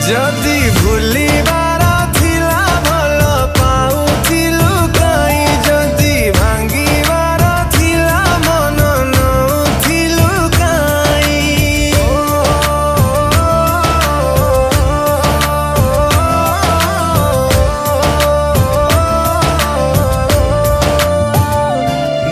जदि भूलिबार थिला भल पाउथिलु काई जदि भांगिबार थिला मन नउथिलु काई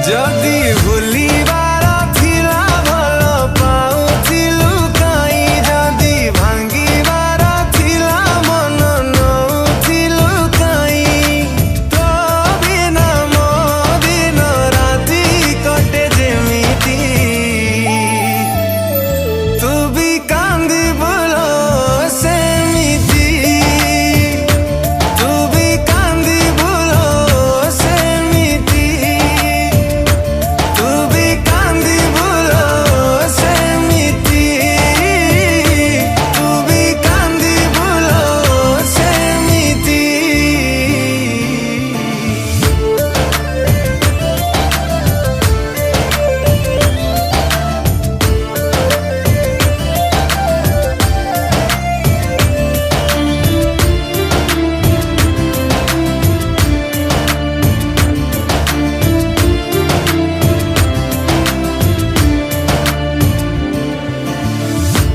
जदि भूलिबार थिला भल पाउथिलु काई जदि भांगिबार थिला मन नउथिलु काई तो बिना मो दिन राति कटे जेमिति तू भी कांदी बोलो सेमिति तू भी कांदी बोलो सेमिति तू भी कांदी बोलो सेमिति तू भी कांदी बोलो सेमिति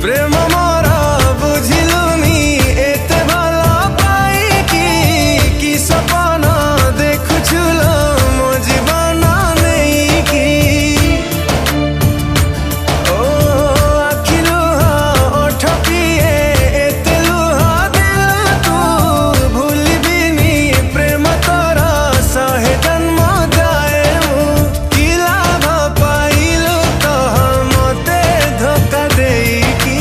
प्रेम मोर बुझिलुनी एते भल पाइकी कि सपन देखुछुल मो जीवन नेइकी ओ आखि लुह ओठ पिए एते लुह दिल तू भूलिबिनी प्रेम तोर सहे जन्म जाए कि लाभ पाइलु तो मते धोखा देइकी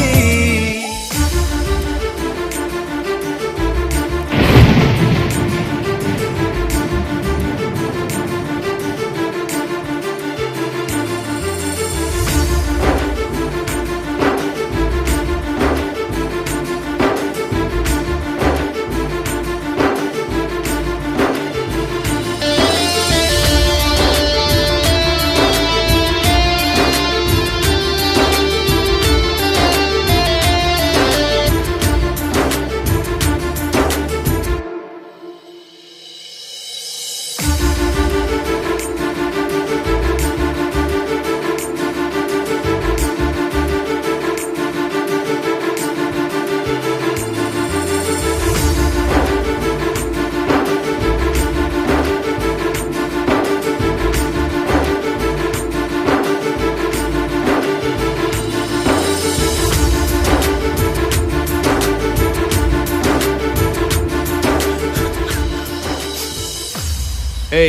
ए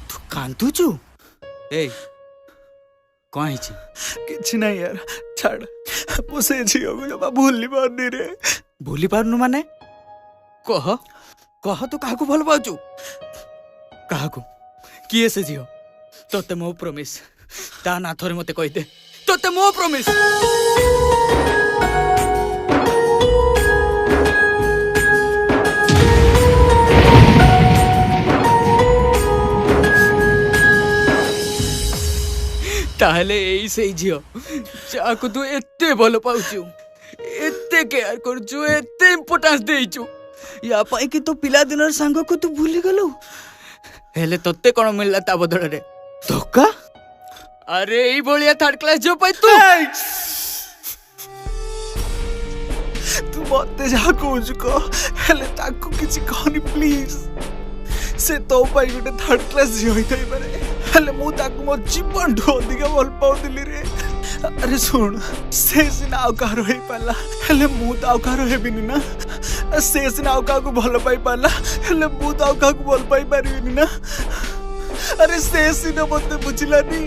तू कांदुचु ए कौन है किछि नहीं यार छाड़ मो से झियो को जमा भूली पारनी रे भूली पारनु माने कह कह तू काहाकू भल पाउचु काहाकू किए से झियो तोते मो प्रॉमिस ता ना थोरे मते कहि दे तोते मो प्रॉमिस ताहले एई से झियो जाको तू एते भल पाउचु एते केयर करचु एते इंपोर्टेंस देइचु या पाई कि तो पिला दिनर सांग को तू भूली गलु हेले तोते कोन मिलला ता बदल रे धोखा अरे एई बोलिया थर्ड क्लास जो पाई तू तू मते जा कोज को हेले ताको किछि कहनी प्लीज से तो पाई गोटे थर्ड क्लास झियो होई पारे हेले मु ताको मो जीवन ठो अधिक भल पाउदिली रे अरे सुन से सिना आउ कहार होई पाला हेले मु तो आउ कहार हेबिनी ना से सिना आउ कहाको भल पाई पाला हेले मु तो आउ कहाको भल पाई पारिबिनी ना अरे से सिना मते बुझिलानी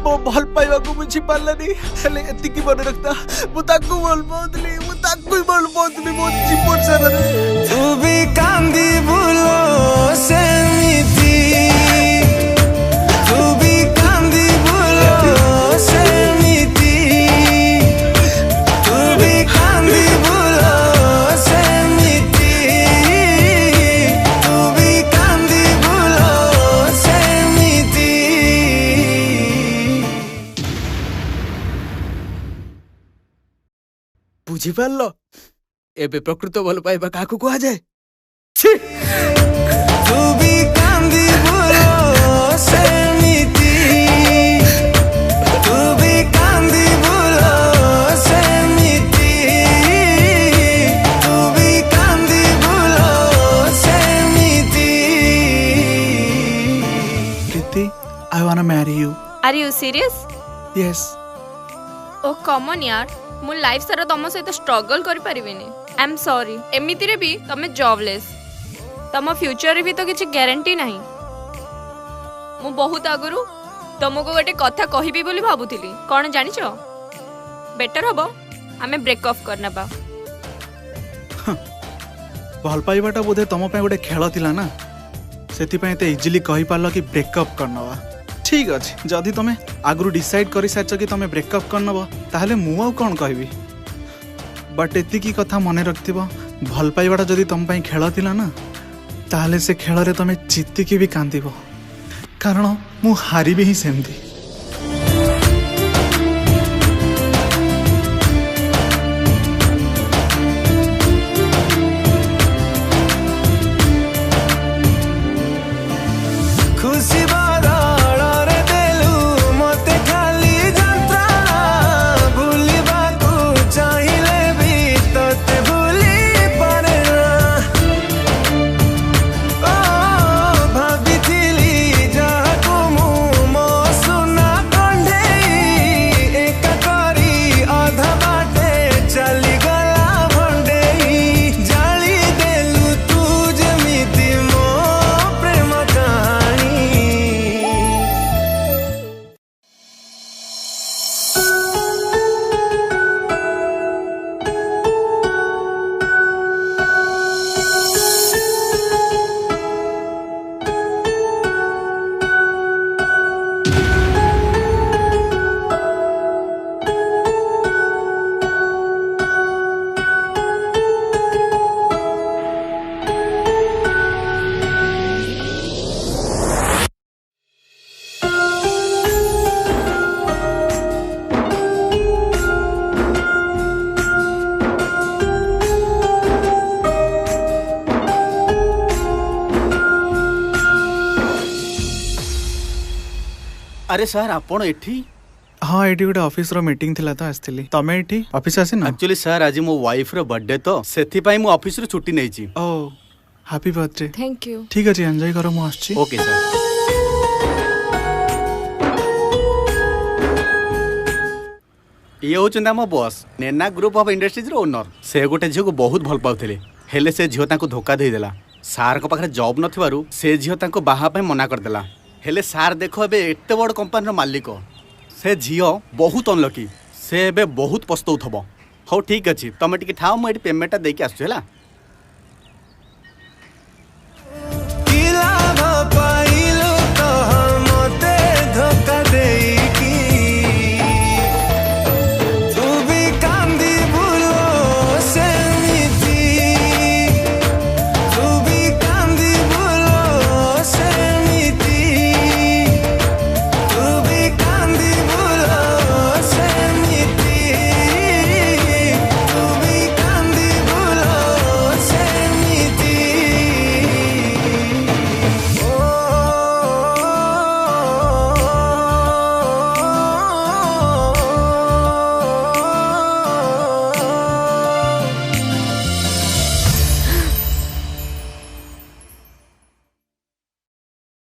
मो भल पाइबा को बुझी पालानी हेले एतिकी मन रखता मु ताको भल पाउदिली मु ताको ही भल पाउदिली मो जीवन सारा रे तू भी कांदी बोलो सेमिति तू भी कांदी बोलो सेमिति तू भी कांदी बोलो सेमिति तू भी कांदी बोलो सेमिति बुझी पारलो एबे प्रकृत भल पाइबा काकू कहा जाए? तू भी कांदी बुलो सेमिति तू भी कांदी बुलो सेमिति तू भी कांदी बुलो सेमिति Preeti I want to marry you are you serious? Yes oh come on यार मु लाइफ सारा तुम सहित स्ट्रगल कर परिबिनी आई एम सॉरी एमिति रे भी तमे जॉबलेस तम फ्यूचर रे भी तो किछि गारंटी नहीं मु बहुत आगुरु तुमको गोटे कथा कहबी बोली भाबुथिली कोन जानिछो बेटर हबो आमे ब्रेकअप करना बा भल पाइबाटा बोधे तुम पे गोटे खेल थिला ना सेतिपई ते इजीली कहि पारलो कि ब्रेकअप करनवा ठीक अछि जदि तुम आगु डिसाइड कर सारछ कि तुम ब्रेकअप करनवा ताहले मु आ कोन कहबी बट एति की कथा मने रखथिबो भल पाइबाटा जदि तुम पे खेल थिला ना ताहले से खेल रे तुम जित्ति की भी कांदिबो कारण मु हारिबी ही सेमती खुशी बदଳରେ ଦେଲୁ ମୋତେ ଖାଲି ଯନ୍ତ୍ରଣା ଭୁଲିବାକୁ ଚାହିଁଲେ ବି ତତେ ଭୁଲି ପାରେ ନା ଓ ଭାବିଥିଲି ଯାହାକୁ ମୁଁ ମୋ ସୁନା କଣ୍ଢେଇ ଏକା କରି ଅଧା ବାଟେ ଚାଲିଗଲା ଭଣ୍ଡେଇ ଜାଳି ଦେଲୁ ତୁ ଯେମିତି ମୋ ପ୍ରେମ କାହାଣୀ अरे सर आपण एठी हाँ एटी गोटे ऑफिस रो मीटिंग थिला तो आस्थिली तमे एटी ऑफिस आसी ना एक्चुअली सर आज मो वाइफ रो बर्थडे तो सेथि पई मु ऑफिस रो छुट्टी नै छी ओ हैप्पी बर्थडे थैंक यू ठीक अछि एंजॉय करो मु आछी ओके सर ये होचंदा मो बॉस नेना ग्रुप ऑफ इंडस्ट्रीज रो ओनर से गोटे झियो को बहुत भल पाउथिले हेले से झियो ताको धोखा देई देला सार को पाखरे जॉब नथिबारु से झियो ताको बाहा पे मना कर देला हेले सार देखो एबे एते बड़ कंपनी रो मालिक से झियो बहुत अनलकी से एबे बहुत पस्तौथबो हो ठीक अछि तमे टिके ठाओ म एटी पेमेंट देके आसु हला